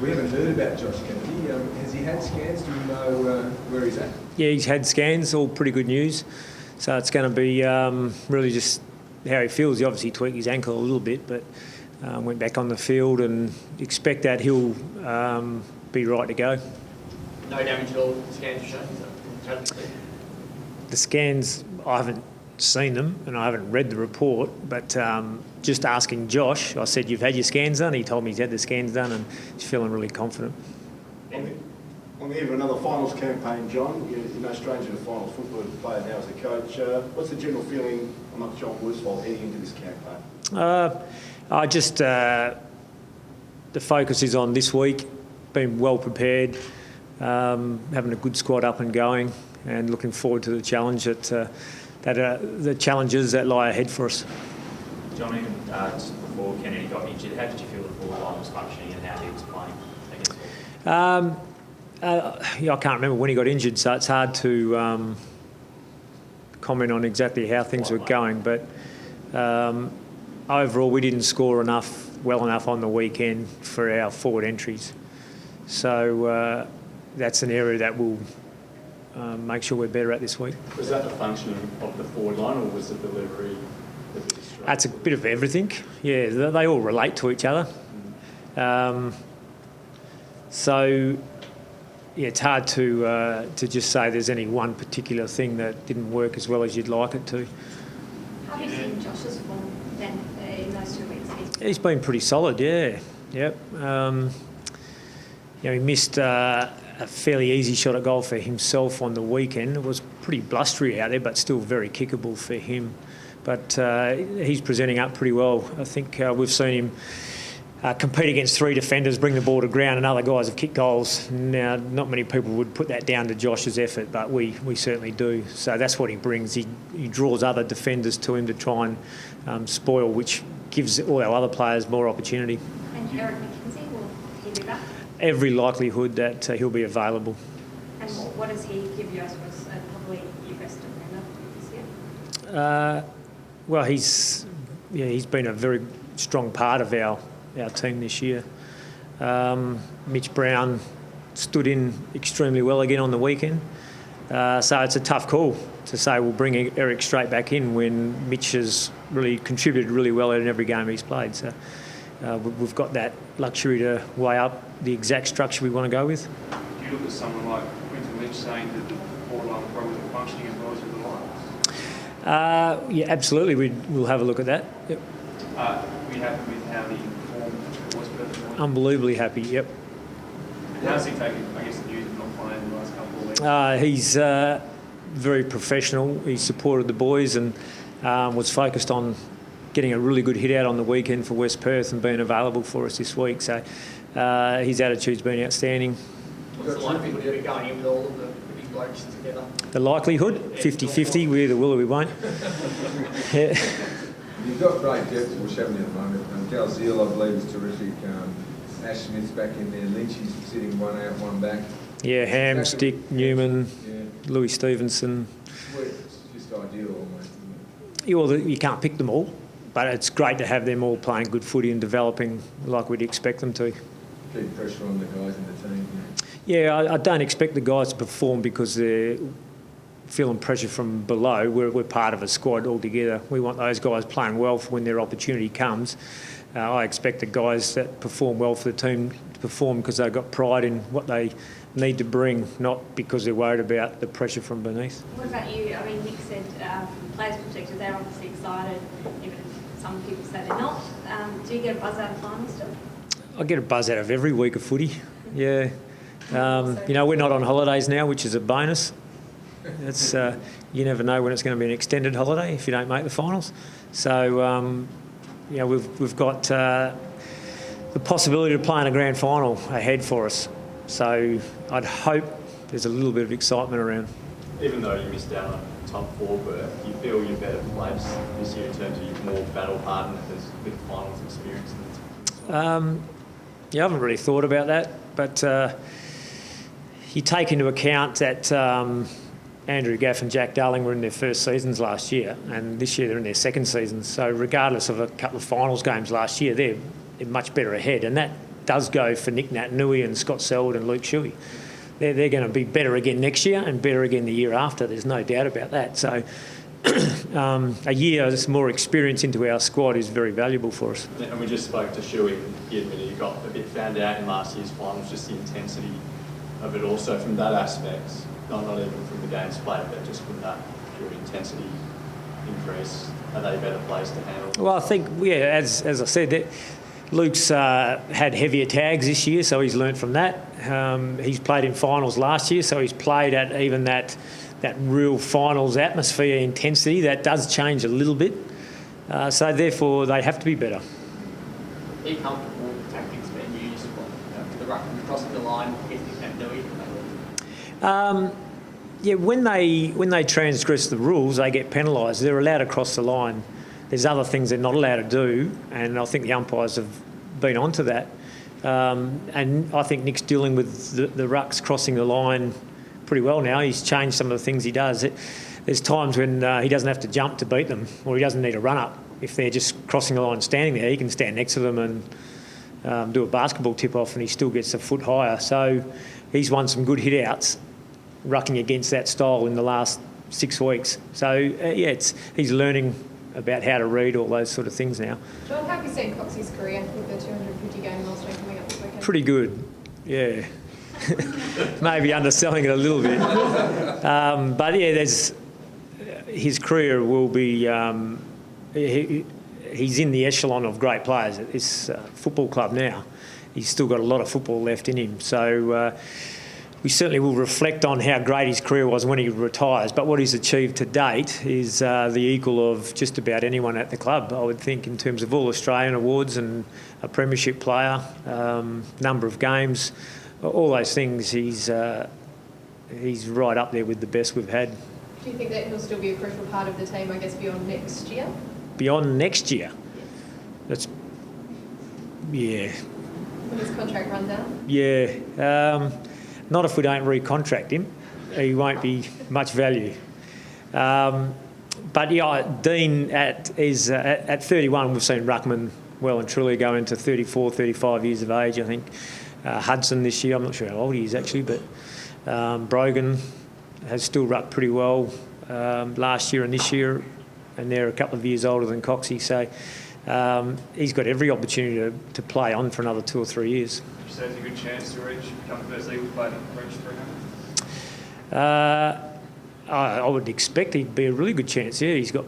We haven't heard about Josh Kennedy. Has he had scans? Do we know where he's at? Yeah, he's had scans, all pretty good news. So it's going to be really just how he feels. He obviously tweaked his ankle a little bit, but went back on the field and expect that he'll be right to go. No damage at all, the scans are showing? The scans, I haven't seen them and I haven't read the report, but just asking Josh, I said, you've had your scans done? He told me he's had the scans done and he's feeling really confident. On the eve of another finals campaign, John, you're no stranger to finals football, player now as a coach. What's the general feeling amongst John Woosha heading into this campaign? The focus is on this week, being well prepared, having a good squad up and going, and looking forward to the challenge the challenges that lie ahead for us. John, even just before Kennedy got injured, how did you feel the forward line was functioning and how he was playing against I can't remember when he got injured, so it's hard to comment on exactly how things were going. But overall, we didn't score well enough on the weekend for our forward entries. So that's an area that we'll make sure we're better at this week. Was that the functioning of the forward line, or was the delivery a bit distracting? That's a bit of everything. Yeah, they all relate to each other. So yeah, it's hard to just say there's any one particular thing that didn't work as well as you'd like it to. How have you seen Josh's form then in those 2 weeks? He's been pretty solid, yeah. Yep. He missed a fairly easy shot at goal for himself on the weekend. It was pretty blustery out there, but still very kickable for him. But he's presenting up pretty well. I think we've seen him compete against 3 defenders, bring the ball to ground, and other guys have kicked goals. Now, not many people would put that down to Josh's effort, but we certainly do. So that's what he brings. He draws other defenders to him to try and spoil, which gives all our other players more opportunity. And Eric McKenzie, will he be back? Every likelihood that he'll be available. And what does he give you, I suppose, probably your best defender this year? Well, he's been a very strong part of our team this year. Mitch Brown stood in extremely well again on the weekend. So it's a tough call to say we'll bring Eric straight back in when Mitch has really contributed really well in every game he's played. So we've got that luxury to weigh up the exact structure we want to go with. Do you look at someone like Quinton Lynch saying that the forward line probably isn't functioning as well as with the Lions? Yeah, absolutely. We'll have a look at that. Yep. Were you happy with how he performed? Was perfect? Unbelievably happy, yep. And how's he taken, I guess, the news of not playing the last couple of weeks? He's very professional. He supported the boys and was focused on getting a really good hit out on the weekend for West Perth and being available for us this week. So his attitude's been outstanding. What's the likelihood of it going in with all of the big blokes together? The likelihood, 50-50, we either will or we won't. Yeah. You've got great depth, which haven't you, at the moment. Galzeal, I believe, is terrific. Ash Smith's back in there. Lynch is sitting one out, one back. Yeah, Ham, Stick, Newman, Louis Stevenson. It's just ideal almost, isn't it? Yeah, well, you can't pick them all, but it's great to have them all playing good footy and developing like we'd expect them to. Keep pressure on the guys in the team. Yeah, I don't expect the guys to perform because they're feeling pressure from below. We're part of a squad altogether. We want those guys playing well for when their opportunity comes. I expect the guys that perform well for the team to perform because they've got pride in what they need to bring, not because they're worried about the pressure from beneath. What about you? I mean, Nick said from the players' perspective, they're obviously excited, even if some people say they're not. Do you get a buzz out of finals still? I get a buzz out of every week of footy, yeah. We're not on holidays now, which is a bonus. It's you never know when it's going to be an extended holiday if you don't make the finals. So, we've got the possibility of playing a grand final ahead for us. So I'd hope there's a little bit of excitement around. Even though you missed out on a top 4 berth, do you feel you're better placed this year in terms of you're more battle-hardened with finals experience? I haven't really thought about that, but you take into account that Andrew Gaff and Jack Darling were in their first seasons last year, and this year they're in their second season. So regardless of a couple of finals games last year, they're much better ahead, and that does go for Nic Naitanui and Scott Selwood and Luke Shuey. They're going to be better again next year and better again the year after. There's no doubt about that. So a year's more experience into our squad is very valuable for us. And we just spoke to Shuey. He admitted he got a bit found out in last year's finals, just the intensity of it also from that aspect, not even from the games played, but just from that pure intensity increase. Are they better placed to handle? Well, I think, as I said, that Luke's had heavier tags this year, so he's learnt from that. He's played in finals last year, so he's played at even that real finals atmosphere intensity. That does change a little bit. So therefore, they have to be better. Are you comfortable with tactics being used for the ruckman crossing the line against Nic Naitanui? Yeah, when they transgress the rules, they get penalised. They're allowed to cross the line. There's other things they're not allowed to do, and I think the umpires have been onto that. And I think Nick's dealing with the rucks crossing the line pretty well now. He's changed some of the things he does. There's times when he doesn't have to jump to beat them, or he doesn't need a run-up. If they're just crossing the line and standing there, he can stand next to them and do a basketball tip-off, and he still gets a foot higher. So he's won some good hit-outs rucking against that style in the last 6 weeks. So, he's learning about how to read all those sort of things now. John, how have you seen Coxie's career with the 250-game milestone coming up this weekend? Pretty good, yeah. Maybe underselling it a little bit. But, his career will be... he's in the echelon of great players at this football club now. He's still got a lot of football left in him. So... we certainly will reflect on how great his career was when he retires, but what he's achieved to date is the equal of just about anyone at the club, I would think, in terms of all Australian awards and a premiership player, number of games, all those things. He's right up there with the best we've had. Do you think that he'll still be a crucial part of the team, I guess, beyond next year? Beyond next year? That's... yeah. When his contract runs out? Yeah. Not if we don't recontract him. He won't be much value. But Dean at 31, we've seen ruckman well and truly go into 34, 35 years of age, I think. Hudson this year, I'm not sure how old he is actually, but Brogan has still rucked pretty well last year and this year, and they're a couple of years older than Coxie, so he's got every opportunity to play on for another 2 or 3 years. Would you say there's a good chance to become the first Eagles player to reach 300? I would expect he'd be a really good chance, yeah. He's got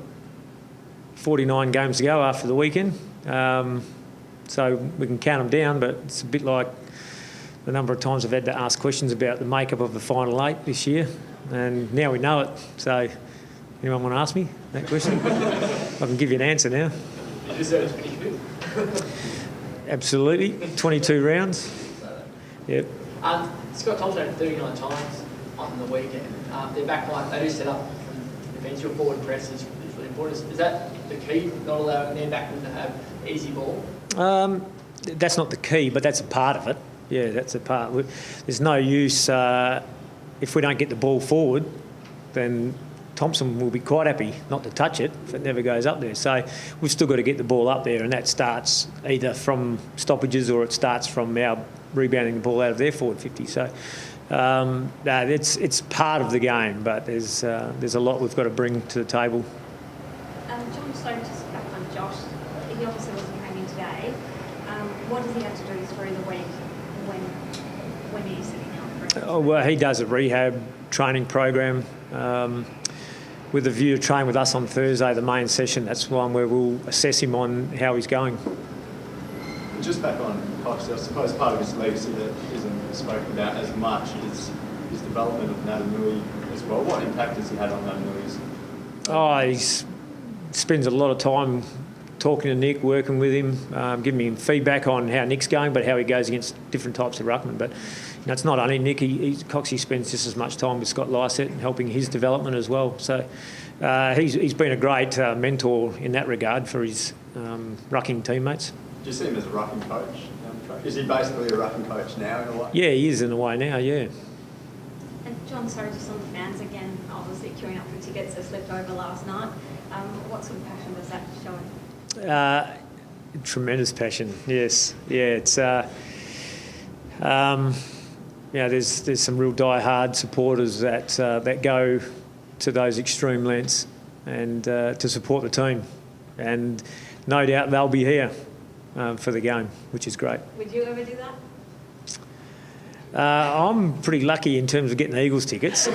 49 games to go after the weekend, so we can count them down, but it's a bit like the number of times I've had to ask questions about the makeup of the final 8 this year, and now we know it. So anyone want to ask me that question? I can give you an answer now. You just said it's pretty good. Absolutely. 22 rounds. Yep. Scott Thompson had 39 times on the weekend. Their back line, they do set up defence. Your forward press is really important. Is that the key, not allowing their backmen to have easy ball? That's not the key, but that's a part of it. Yeah, that's a part. There's no use if we don't get the ball forward, then Thompson will be quite happy not to touch it if it never goes up there. So we've still got to get the ball up there, and that starts either from stoppages or it starts from our rebounding the ball out of their forward 50. So it's part of the game, but there's a lot we've got to bring to the table. John, sorry, just back on Josh. He obviously wasn't training today. What does he have to do through the week when he's sitting out? Oh, well, he does a rehab training program. With a view to train with us on Thursday, the main session. That's one where we'll assess him on how he's going. Just back on Cox, I suppose part of his legacy that isn't spoken about as much is his development of Naitanui as well. What impact has he had on Naitanui's? He spends a lot of time talking to Nick, working with him, giving him feedback on how Nick's going, but how he goes against different types of ruckman. But it's not only Nick. Coxie spends just as much time with Scott Lycett and helping his development as well. So he's been a great mentor in that regard for his rucking teammates. Do you see him as a rucking coach? Is he basically a rucking coach now in a way? Yeah, he is in a way now, yeah. And John, sorry, just on the fans again, obviously queuing up for tickets that slipped over last night. What sort of passion does that show? Tremendous passion, yes. Yeah, it's There's some real die-hard supporters that go to those extreme lengths and to support the team, and no doubt they'll be here for the game, which is great. Would you ever do that? I'm pretty lucky in terms of getting the Eagles tickets.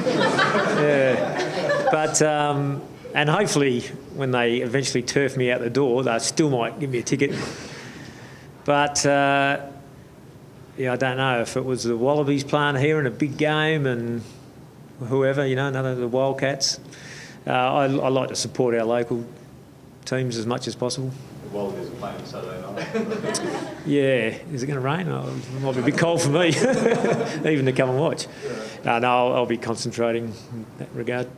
But and hopefully when they eventually turf me out the door, they still might give me a ticket. But I don't know if it was the Wallabies playing here in a big game and whoever, none of the Wildcats. I like to support our local teams as much as possible. The Wallabies are playing Saturday night. Yeah, is it going to rain? Oh, it might be a bit cold for me, even to come and watch. No, I'll be concentrating in that regard.